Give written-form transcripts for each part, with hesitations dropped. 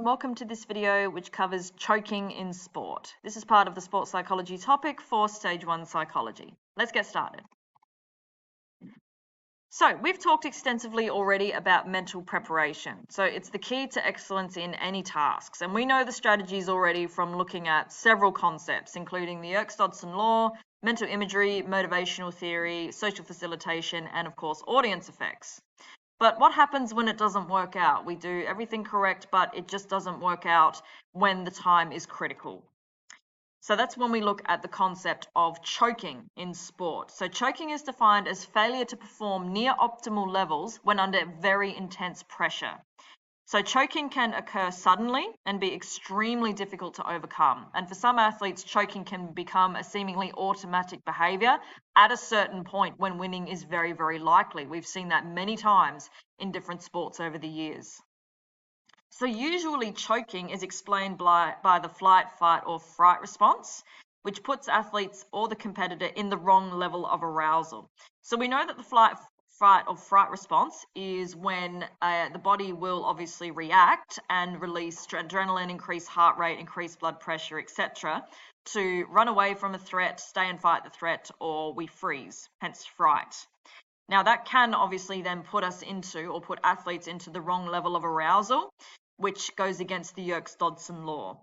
Welcome to this video which covers choking in sport. This is part of the sports psychology topic for Stage 1 psychology. Let's get started. So we've talked extensively already about mental preparation. So it's the key to excellence in any tasks. And we know the strategies already from looking at several concepts, including the Yerkes-Dodson law, mental imagery, motivational theory, social facilitation, and of course, audience effects. But what happens when it doesn't work out? We do everything correct, but it just doesn't work out when the time is critical. So that's when we look at the concept of choking in sport. So choking is defined as failure to perform near optimal levels when under very intense pressure. So choking can occur suddenly and be extremely difficult to overcome. And for some athletes, choking can become a seemingly automatic behavior at a certain point when winning is very, very likely. We've seen that many times in different sports over the years. So usually choking is explained by the flight, fight, or fright response, which puts athletes or the competitor in the wrong level of arousal. So we know that the flight, fight, or fright response is when the body will obviously react and release adrenaline, increase heart rate, increase blood pressure, etc., to run away from a threat, stay and fight the threat, or we freeze, hence fright. Now that can obviously then put us into, or put athletes into, the wrong level of arousal, which goes against the Yerkes-Dodson law.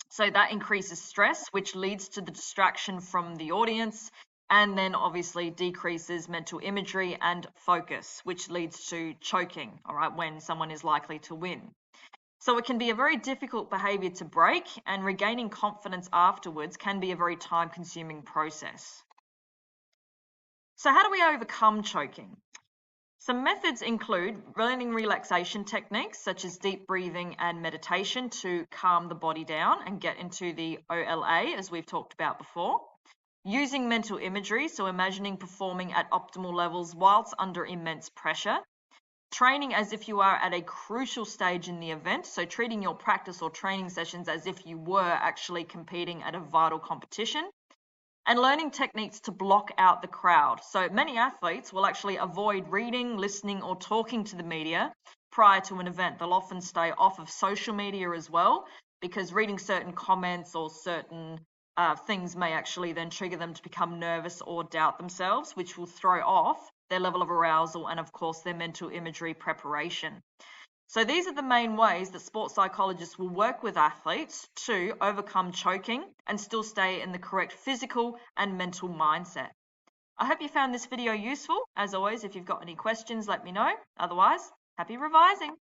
So that increases stress, which leads to the distraction from the audience, and then obviously decreases mental imagery and focus, which leads to choking, all right, when someone is likely to win. So it can be a very difficult behavior to break, and regaining confidence afterwards can be a very time-consuming process. So how do we overcome choking? Some methods include learning relaxation techniques such as deep breathing and meditation to calm the body down and get into the OLA, as we've talked about before. Using mental imagery, so imagining performing at optimal levels whilst under immense pressure. Training as if you are at a crucial stage in the event, so treating your practice or training sessions as if you were actually competing at a vital competition. And learning techniques to block out the crowd. So many athletes will actually avoid reading, listening, or talking to the media prior to an event. They'll often stay off of social media as well, because reading certain comments or certain things may actually then trigger them to become nervous or doubt themselves, which will throw off their level of arousal and, of course, their mental imagery preparation. So these are the main ways that sports psychologists will work with athletes to overcome choking and still stay in the correct physical and mental mindset. I hope you found this video useful. As always, if you've got any questions, let me know. Otherwise, happy revising.